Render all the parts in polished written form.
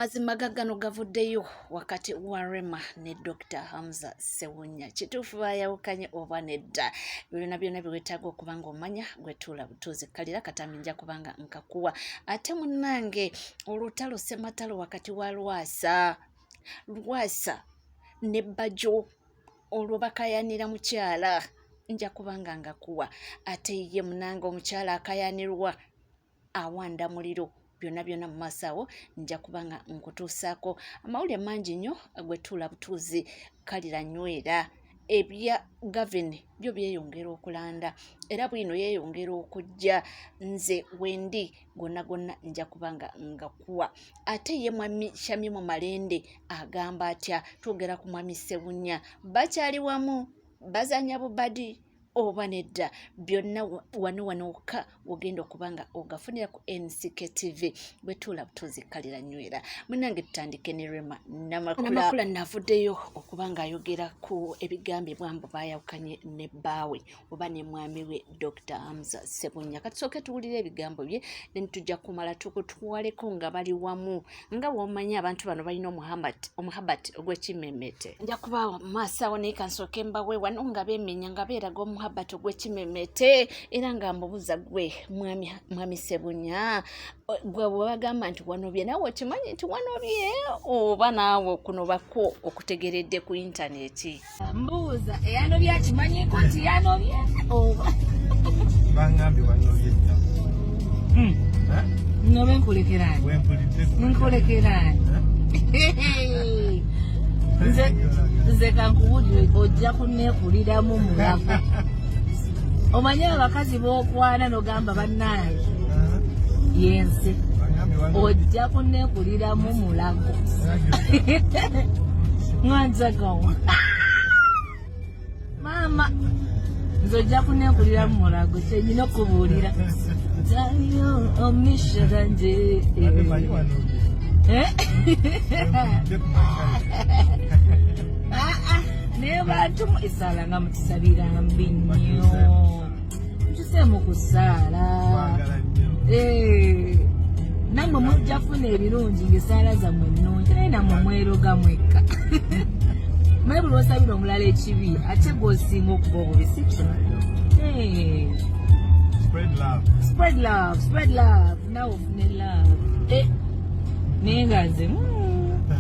Mazima gano gavuddeyo wakati wa Rema ne Dr. Hamza Ssewunya. Kituufu bayawukanye oba nedda? Byonna byetaaga okuba ng'omanya gwetuula butuuzi kalira katambi nja kubanga nkakuwa. Ate munnange olutalo ssematalo wakati wa Lwasa ne Bajjo olwo bakayanira mukyala nja kubanga ngakuwa. Ate ye munnange omukyala akayanirwa awanda muliro byonna mu maaso awo nja kubanga nkutuusaako. Amawulire mangi nnyo gwetuula butuuzi kalira nywera. Ebya gaveni byo byeyongera okulanda era bwino yeeyongera okujja. Nze wendi gonna nja kubanga ngakuwa. Ate ye mwami Shamim Malende agamba atya? Twogera ku mwami Ssewunya, bakyali wamu bazanya bubadi oba nedda? Byonna wano ogenda okubanga ogafunira ku NCK TV. Bwetuula butuuzi kalira nywera. Munnange tutandike ne Rema Namakula navuddeyo okubanga ayogera ku ebigambibwa mbu bayawukanye ne bbaawe oba ne mwami we Dr. Hamza Ssewunya. Katusooke tuwulire ebigambo bye then tujja kumala tukutwaleko nga bali wamu. Nga w'omanyi abantu bano balina omuhabati ogw'ekimemete. Nja kuba maaso awo naye kansooke mbawe wano nga beemenya nga beeraga omuhabati ogw'ekimemete era nga mbubuza gwe mwami Ssewunya, gwe bagamba nti wanobye naawe okimanyi nti wanobye oba naawe okunobako okutegeredde ku intaneti? Mbuuza eyanobye akimanyiko nti yanobye oba bangambye wanobye nnyo. nobe nkulekerani nkulekerani nze kankuwulire ojja kunneekuliramu mulago. Omanye abakazi b'okwana nogamba bannange yense ojja kunneekuliramu mulago. Mwanjagawa maama nze ojja kunneekuliramu mulago kyenyina okubuulira taliyo omishara nje naye bantu esaala nga mutisabira mbi nnyo, tuseemu kusaala. Nammwe mujja kufuna ebirungi ng'esaala zammwe ennungi naye nammwe mweroga mwekka. Naye buli lw'osabira omulala ekibi ate gw'osinga okuba obubi si kyo. Spread love nawe ofune love. Naye nga nze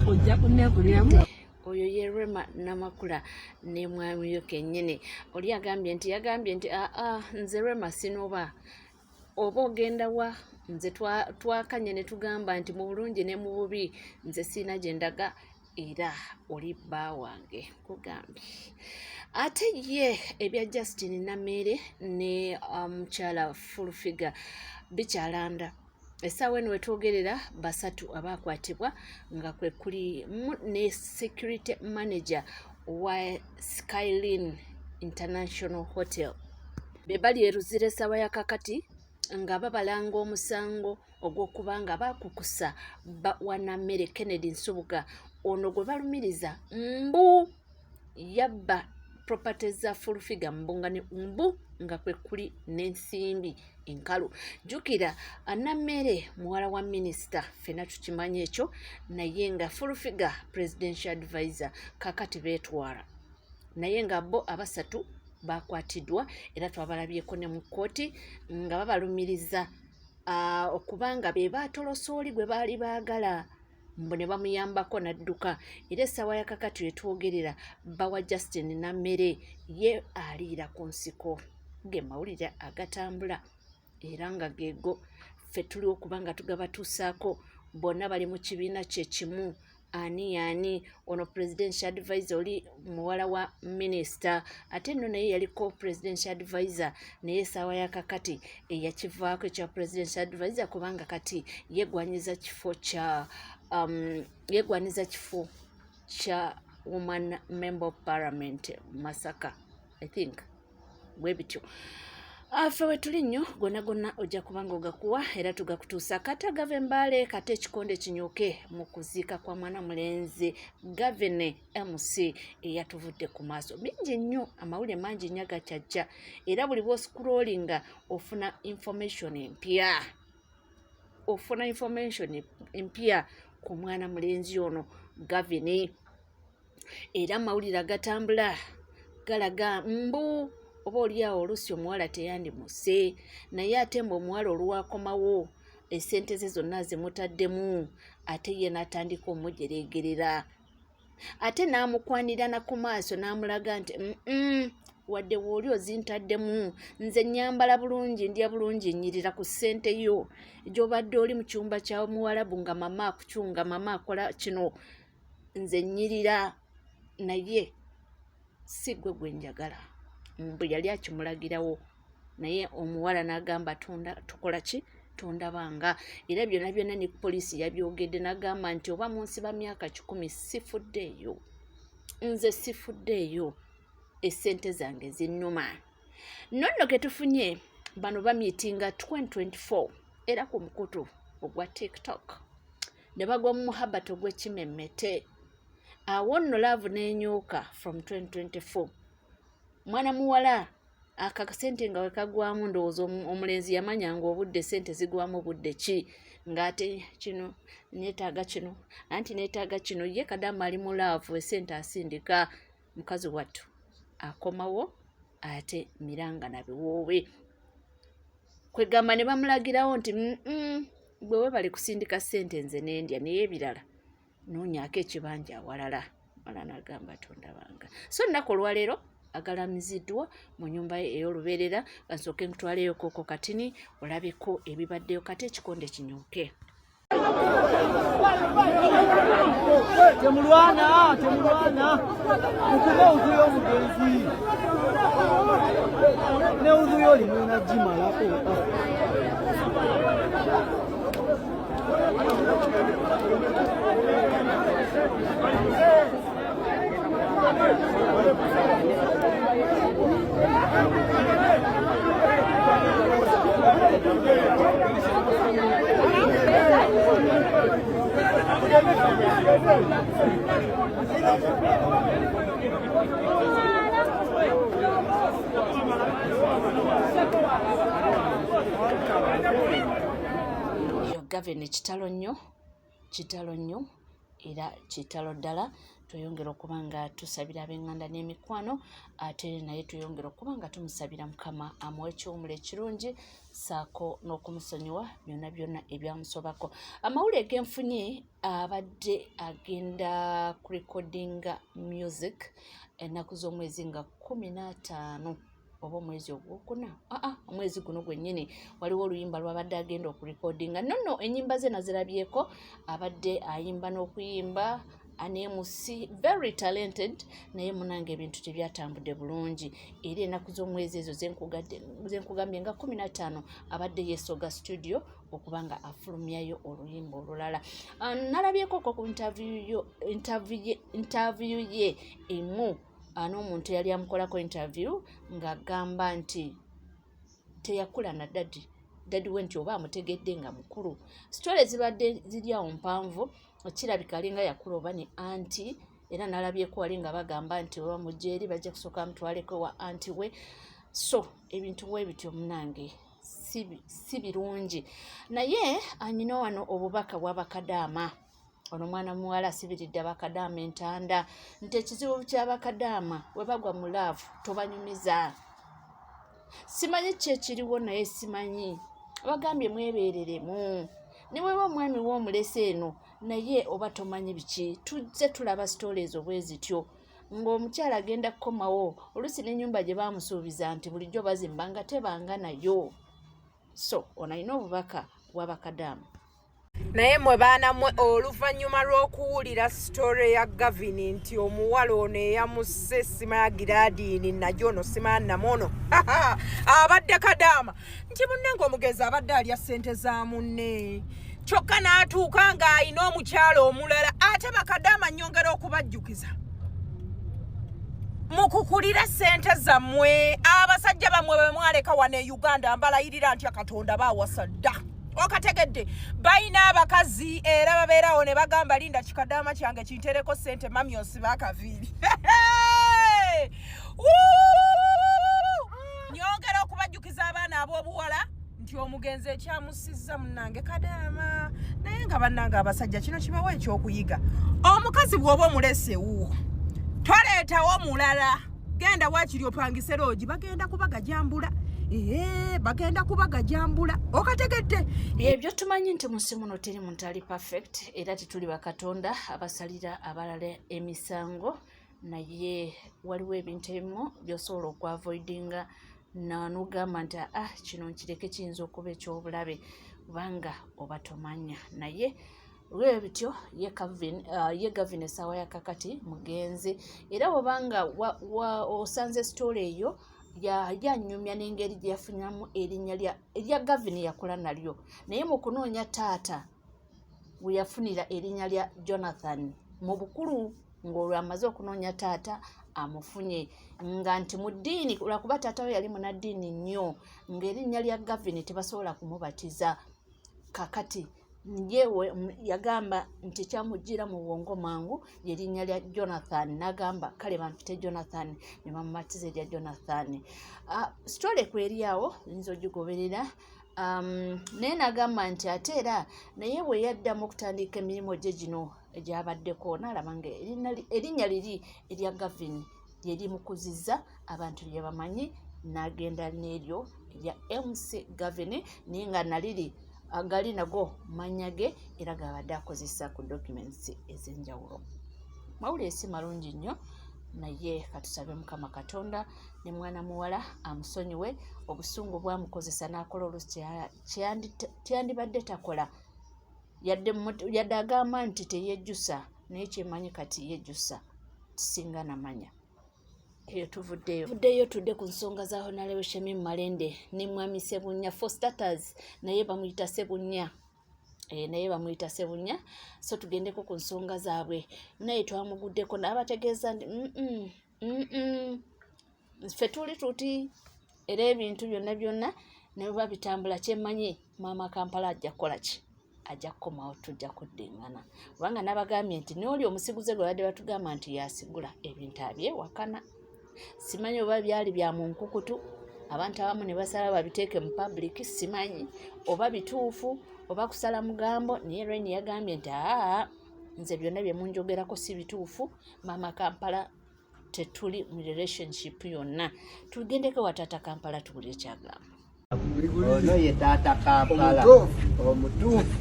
ojja kunneekuliramu. Oyo ye Rema Namakula ne mwami yo kennyini. Oli yagambye nti nze Rema sinoba oba ogenda wa? Nze twakanye ne tugamba nti mu bulungi ne mu bubi nze siina gye ndaga era oli bba wange kugambye. Ate ye ebya Justin Namere ne mukyala Full-Figure bikyalanda. Essaawa eno wetwogerera basatu abakwatibwa nga kwe kuli ne security manager wa Skyline International Hotel. Be bali eruzira essaawa ya kakati nga babalanga omusango ogw'okuba nga bakukusa Wanamere Kennedy Nsubuga ono gwe balumiriza mbu yabba properties za Full-Figure mbu nga kwe kuli n'ensimbi enkalu. Jjukira Namere muwala wa minisita, ffenna tukimanyi ekyo, naye nga Full-Figure presidential advisor kakati beetwala, naye nga bo abasatu bakwatiddwa era twabalabyeko ne mu kkooti nga babalumiriza okubanga be baatolosa oli gwe baali baagala mbu ne bamuyambako n'adduka. Era essaawa ya kakati wetwogerera bawa Justin Namere ye aliira ku nsiko. Ge mawulire agatambula era nga geego ffe tuli okuba nga tugabatuusaako. Bonna bali mu kibiina kye kimu. Ani ono presidential advisor oli muwala wa minisita, ate nno naye yaliko presidential advisor naye essaawa ya kakati eyakivaako ekya presidential advisor kubanga kati yegwanyiza kifo kya woman member of parliament Masaka, I think bwe bityo. Afe wetuli nnyo gonna ojja kubanga ogakuwa era tugakutuusa. Kata gave mbale kate ekikonde kinyuke mu kuziika kwa mwana mulenzi Gavene MC eyatuvudde ku maaso. Bingi nnyo, amawulire mangi nnyo gakyajja era buli bw'oscrollinga ofuna information empya. ku mwana mulenzi ono Gavin. Era amawulire agatambula galaga mbu oba oliawo oluusi omuwala teyandimuse, naye ate mbu omuwala olwakomawo esente ze zonna zimutaddemu, ate ye n'atandika omujeregerera. Ate n'amukwanirana ku maaso n'amulaga nti wadde wooli ozintaddemu, nze nyambala bulungi, ndya bulungi, nnyirira ku ssente yo gy'obadde oli mu kyumba kya Muwarabu nga mama akucunga, mama akola kino, nze nnyirira, naye si gwe gwe njagala. Mbu yali akimulagirawo, naye omuwala n'agamba tukola ki? Tondabanga. Era byonna byonna ne poliisi yabyogedde, n'agamba nti oba munsiba myaka 10 sifuddeeyo, nze sifuddeeyo, essente zange zinnuma. Nonno ke tufunye bano bamyitinga 2024 era ku mukutu ogwa TikTok ne bagwa mu muhabato gw'ekimemmete. Awo nno laavu n'enyuka from 2024. Mwana muwala akakasente nga wekagwamu ndowooza omulenzi yamanya nga obudde sente zigwamu budde ki, ng'ate kino neetaaga kino, anti neetaaga kino. Ye Kadaama ali mu laavu, esente asindika. Mukazi wattu akomawo ate miranga na biwoowe. Kwegamba ne bamulagirawo nti gwe webale kusindika sente nze n'endya, naye ebirala noonyaako ekibanja awalala. Wala n'agamba tondabanga. So nnaku olwaleero agalamiziddwa mu nnyumba ye ey'olubeerera. Bansooke nkutwaleyo Koko Katini olabeko ebibaddeyo, kati ekikonde kinyuke. Temulwana mukuba uzuyo omugenzi ne uzuyo oli mwena gimalako. Gavin kitalo nnyo era kitalo ddala. Tweyongera okuba nga tusabira ab'eŋŋanda n'emikwano, ate naye tweyongera okuba nga tumusabira Mukama amuwe ekiwumula ekirungi saako n'okumusonyiwa byonna byonna ebyamusobako. Amawulire genfunye abadde agenda ku recordinga music ennaku z'omwezi nga 15 oba omwezi ogwokuna, omwezi guno gwennyini waliwo oluyimba lwabadde agenda okurekodinga. Nonno ennyimba ze nazirabyeko, abadde ayimba n'okuyimba, anemusi very talented, naye munange ebintu tebyatambudde bulungi. Era ennaku z'omwezi ezo zenkugambye nga 15 abadde yeesoga studio okuba nga afulumyayo oluyimba olulala. Nalabyeko ku interview ye emu n'omuntu yali amukolako interview ng'agamba nti teyakula na dadi we nti oba amutegedde nga mukulu. Story zibadde ziri awo mpanvu, kirabika alinga yakula oba ne anti. Era nalabyeko wali nga bagamba nti oba mujja eri bajja kusooka mutwaleko wa anti we. So ebintu we bityo munange si birungi. Naye anyina wano obubaka bw'Abakadaama. Ono mwana muwala asibiridde Abakadaama entanda nti ekizibu ky'Abakadaama we bagwa mu laavu tobanyumiza. Simanyi ki ekiriwo, naye simanyi. Bagambye mwebeereremu. Ne bweba omwami w'omulese eno naye oba tomanyi biki. Tujje tulaba stories obwezityo ng'omukyala agenda kukomawo oluusi n'ennyumba gye baamusuubiza nti bulijjo bazimba nga tebanga nayo. So ono alina obubaka bw'Abakadaama. Naye mwe baana mwe oluvannyuma lw'okuwulira story ya Gavin nti omuwala ono eyamusse essima ya Giraadini najjo ono sima namono abadde Kadaama nti munnange omugezi abadde alya ssente za munne kyokka n'atuuka ng'ayina omukyala omulala. Ate Bakadaama nnyongera okubajjukiza mukukulira ssente zammwe. Abasajja bammwe bwe mwaleka wano e Uganda mbalayirira ntya Katonda baawasa dda. Okategedde bayina abakazi era babeerawo ne bagamba linda kikadaama kyange kintereko ssente mami osiba akaviiri. Nyongera okubajjukiza abaana ab'obuwala nti omugenzi ekyamusizza munnange kadaama naye nga bannange abasajja kino kibawa ekyokuyiga omukazi bw'oba omulesewo toleetawo mulala genda waakiri opangise loogi bagenda kubagajambula bagenda kubagajambula okategedde ebyo tumanyi nti munsi muno teri muntu ali perfect era tituli bakatonda abasalira abalala emisango naye waliwo ebintu ebimu by'osobola okuavoidinga n'ogamba nti kino nkireke kiyinza okuba ekyobulabe kubanga oba tomanya naye olwebyo bityo ye gavin essaawa yakakati mugenzi era bwobanga osanze sitole eyo yanyumya n'engeri gye yafunyamu erinnya erya gavin yakola nalyo naye mu kunoonya taata we yafunira erinnya lya Jonathan mu bukulu ng'olwo amaze okunoonya taata amufunye nga nti mu ddiini lwakuba taata we yali munaddiini nnyo ng'erinnya lya gavin tebasobola kumubatiza kakati yewe yagamba nti kyamujjira mu bwongo mangu yerinnya lya Jonathan nagamba kale bampite Jonathan ne bamumatiza erya Jonathan sitole kweriawo nzo gigoberera naye nagamba nti ate era naye bwe yaddamu okutandika emirimu gye gino egyabaddeko n'alaba nga erinnya liri erya gavin lyerimukuziza abantu lye bamanyi n'agenda n'eryo erya MC Gavin naye nga naliri agali nago manya ge era gabadde akozesa ku documents ez'enjawulo mawulire si malungi nnyo naye katusabe Mukama Katonda ne mwana muwala amusonyiwe obusungu bwamukozesa n'akola olusi kyandibadde takola yadde agamba nti teyejjusa naye kyemanyi kati yejjusa tisinga namanya eyo tuvuddeyo tudde ku nsonga za Honorable Shamim Malende ne Mwami Ssebunya for starters naye bamuyita Ssebunya so tugendeko ku nsonga zaabwe naye twamuguddeko n'abategeeza nti ffe tuli tuti era ebintu byonna ne bwe babitambula kyemanyi maama Kampala ajja kukola ki ajja kukomawo tujja kuddingana kubanga n'abagambye nti n'oli omusiguze gwe badde batugamba nti yasigula ebintu abyewakana simanyi oba byali bya mu nkukutu abantu abamu ne basala babiteeke mu public simanyi oba bituufu oba kusala mugambo naye Raini yagambye nti nze byonna bye munjogerako si bituufu maama Kampala tetuli mu relationship yonna tugendeko wa taata Kampala tuwulire kyagamba ono ye taata Kampala omutuufu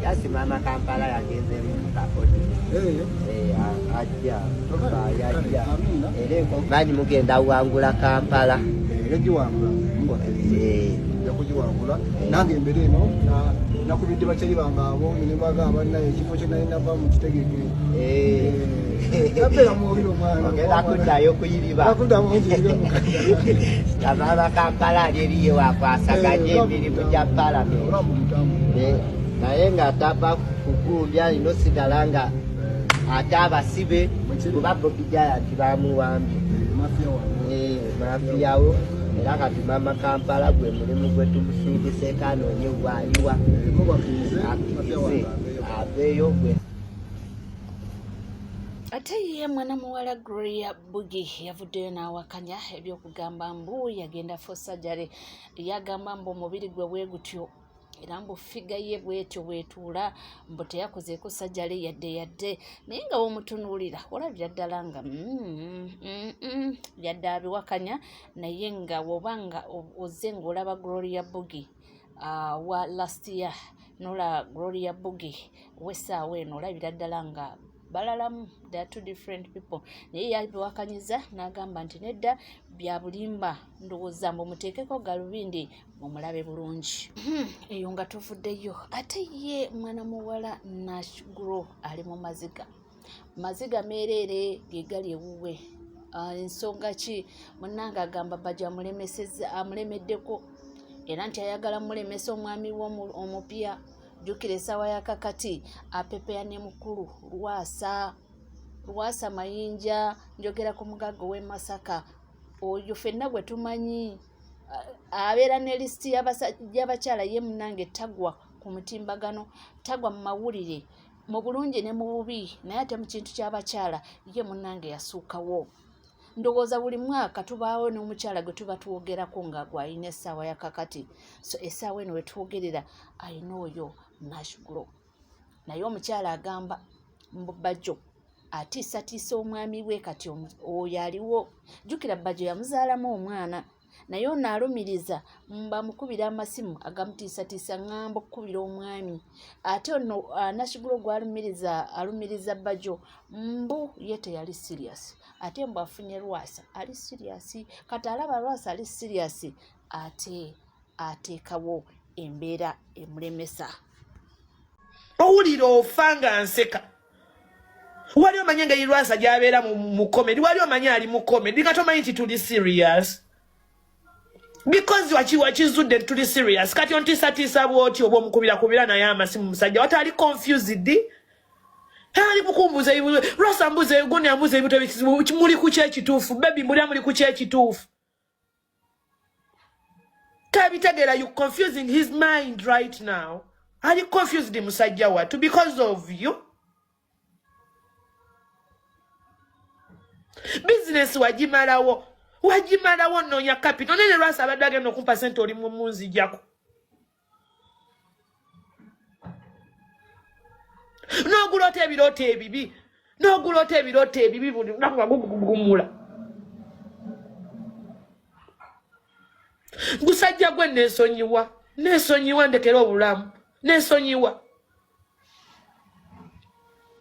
yasi maama Kampala yagenze mu kapodi ajja era enkomanyi mugenda wangula Kampala yakugiwangula nange embere eno nakubidde bakyali bange abo nebagamba naye ekifo kye nali nava mu kitegeke nabeera muwulire omwana ogenda kuddayo kuyiriba maama Kampala ali eriye wakwasaganya emirimu gya palamenti naye nga tava kukumbya lino sigala nga ate abasibe kuba Bobi Giant bamuwambye mafiyawo era kati maama Kampala gwe mulimu gwe tumusindiseko anoonye bwaliwa akize aveeyo gwe ate ye mwana muwala Gloria Bugi yavuddeyo n'awakanya ebyokugamba mbu yagenda for surgery yagamba mbu omubiri gwe bwe gutyo era mbu figa ye bwetyo bwetuula mbu teyakozeeko surgery yadde naye nga womutunuulira olabira ddala nga yadde abiwakanya naye nga wobanga ozze ng'olaba Gloria Bugi wa last year nola Gloria Bugi wessaawa eno olabira ddala nga balalamu they are two different people naye yabiwakanyiza n'agamba nti nedda bya bulimba ndowooza mbu muteekeko galubindi mumulabe bulungi eyo nga tuvuddeyo ate ye mwana muwala Nashgro ali mu maziga meereere ge gali ewuwe ensonga ki munnange agamba bajja amulemeddeko era nti ayagala mulemesa omwami we omupya jukira essaawa yakakati apepeya ne mukulu Lwasa Mayinja njogera ku mugagga w'e Masaka oyo ffenna gwe tumanyi abeera ne lisiti y'abakyala ye munnange tagwa ku mutimbagano tagwa mu mawulire mu bulungi ne mu bubi naye ate mu kintu ky'abakyala ye munnange yasuukawo ndowooza buli mwaka tubaawo n'omukyala gwe tuba tuwogerako nga gwalina essaawa ya kakati so essaawa eno wetwogerera ayina oyo Nashgulo naye omukyala agamba Bajjo atiisatiisa omwami we kati oyo aliwo jjukira Bajjo yamuzaalamu omwana naye ono alumiriza bamukubira amasimu agamutiisatiisa ngamba okukubira omwami ate ono Nashgulo gwalumiriza Bajjo mbu ye teyali serious ate mbu afunye Lwasa ali serious kati alaba Lwasa ali serious ate ateekawo embeera emulemesa owulira ofanga nseka wali omanye nga Lwasa gy'abeera mu comedy wali omanye ali mu comedy nga tomanyi nti tuli serious because wakizudde tuli serious kati ontiisatiisa bwoti oba omukubira naye amasimu musajja watali confused ali mukumbuza Lwasa mbuze goni ambuze ebintu ebikizibu muli ku kyekituufu baby muli ku kyekituufu tabitegeera you confusing his mind right now ali confused musajja watu because of you business wagimalawo noonya capital nene Lwasa abadde agenda okumpa sente oli munzijjako n'ogulota ebirooto ebibi buli lunaku nga gugumula gusajja gwe neesonyiwa ndekera obulamu neesonyiwa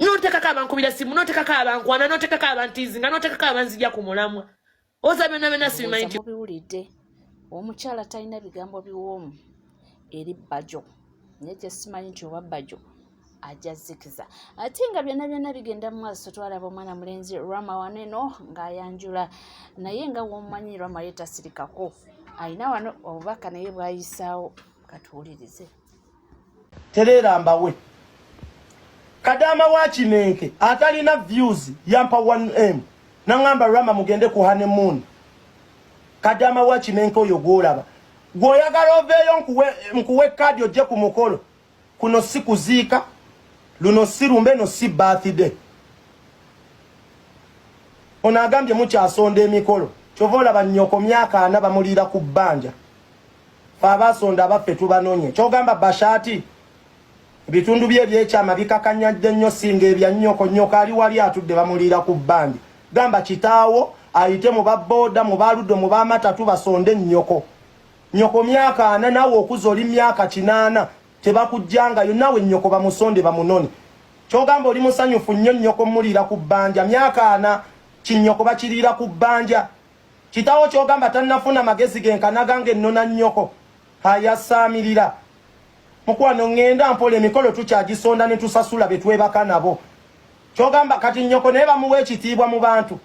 notekako abankubira simu notekako abankwana notekako abantiizinga notekako abanzija ku mulamwa oza byonna sibimanyi nti mubiwulidde omukyala talina bigambo biwoomu eri Bajjo naye kyesimanyi nti oba Bajjo ajja zikiza ate nga byonna bigenda mu maaso twalaba omwana mulenzi Rama waneno ng'ayanjula naye nga womumanyi Rama yeetasirikako ayina wano obubaka naye bwayisaawo katuwulirize Terera mbawe Kadama wa Kinenke atalina views yampa 1M nangamba Rama mugende ku honeymoon Kadama wa Kinenke oyo gwolaba gwoyagala oveeyo nkuwe kadi ojje ku mukolo kuno si kuziika luno si lumbe no si birthday ono agambye mukyasonda emikolo kyova olaba nnyoko myaka 4 bamuliira ku bbanja fe abasonda abaffe tubanonye kyogamba Bashati bitundu bye ebyekyama bikakanyadde nnyo singa ebya nnyoko ali wali atudde bamuliira ku bbanja gamba kitaawo ayite mu babooda mu baluddo mu bamatatu basonde nnyoko myaka 4 nawe okuza oli myaka 8 tebakujjangayo nawe nnyoko bamusonde bamunone kyogamba oli musanyufu nnyo nnyoko muliira ku bbanja myaka 4 kinnyoko bakiriira ku bbanja kitaawo kyogamba tannafuna magezi genkanagange ennona nnyoko ayasaamirira mukwano ngenda mpola emikolo tukyagisonda ne tusasula betwebaka nabo kyogamba kati nnyoko naye bamuwa ekitiibwa mu bantu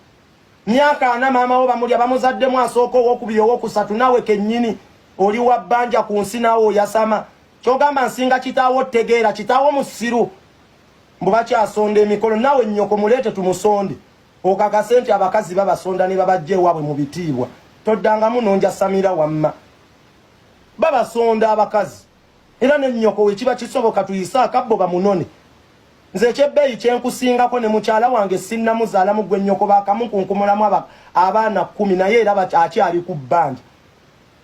myaka 4 maama wo bamulya bamuzaddemu asooka owokubiri owokusatu nawe kennyini oli wa bbanja ku nsi nawe oyasama kyogamba nsinga kitaawo tegeera kitaawo musiru mbu bakyasonda emikolo nawe nnyoko muleete tumusonde okakase nti abakazi babasonda ne babajja ewaabwe mu bitiibwa toddangamu nonja Samira wamma babasonda abakazi era ne nnyoko wekiba kisoboka tuyise akabbo bamunone nze ekyebbeeyi kyenkusingako ne mukyala wange sinnamuzaalamu gwe nnyoko bakamukunkumulamu abaana 10 naye era akyali ku bbanja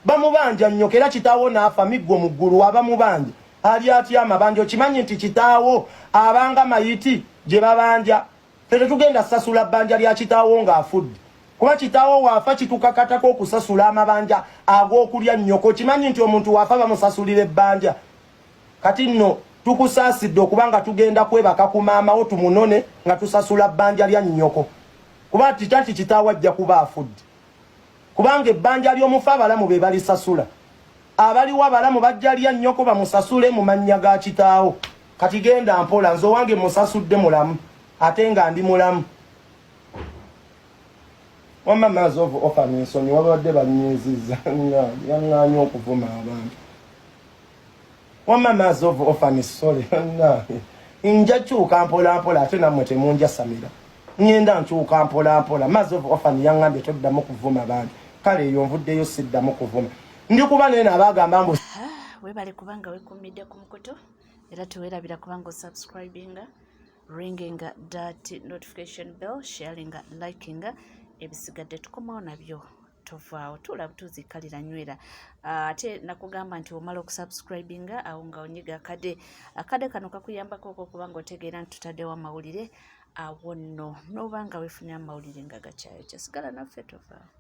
bamubanja nnyoko era kitaawo naafa miggo mu ggulu abamubanja ali atya amabanja okimanyi nti kitaawo abanga mayiti gye babanja tetugenda sasula bbanja lya kitaawo ng'afudde kuba kitaawo waafa kitukakatako okusasula amabanja ag'okulya nnyoko kimanyi nti omuntu waafa bamusasulira ebbanja kati nno tukusaasidde okubanga tugenda kwebaka ku maamawo tumunone nga tusasula bbanja lya nnyoko kuba titanti kitaawo ajja kuba afudde kubanga ebbanja ly'omufa abalamu be balisasula abaliwo abalamu bajja lya nnyoko bamusasule mu mannya ga kitaawo kati genda mpola nze owange musasudde mulamu ate nga ndi mulamu wamma maazi ofana ensonyi wabadde banyeezizza yaŋŋaanya okuvuma abantu wamma maazi ofana essole nja kyuka mpolampola ate nammwe temunja Samira ngenda nkyuka mpolampola maazi ofana yaŋŋambye toddamu kuvuma abantu kale eyo nvuddeyo siddamu kuvuma ndi kuba naye naabagamba mbu webale kubanga wekumidde ku mukutu era teweerabira kubanga osubscribinga ringinga that notification bell sharinga likinga ebisigadde tukomawo nabyo tovaawo tulaba tuzikalira nywera ate nakugamba nti omala okusubscribinga awo nga onyiga akade kano kakuyambako okuba nga otegeera nti tutaddewo amawulire awo nno n'oba nga weefunira amawulire nga gakyayokya sigala naffe tovaawo.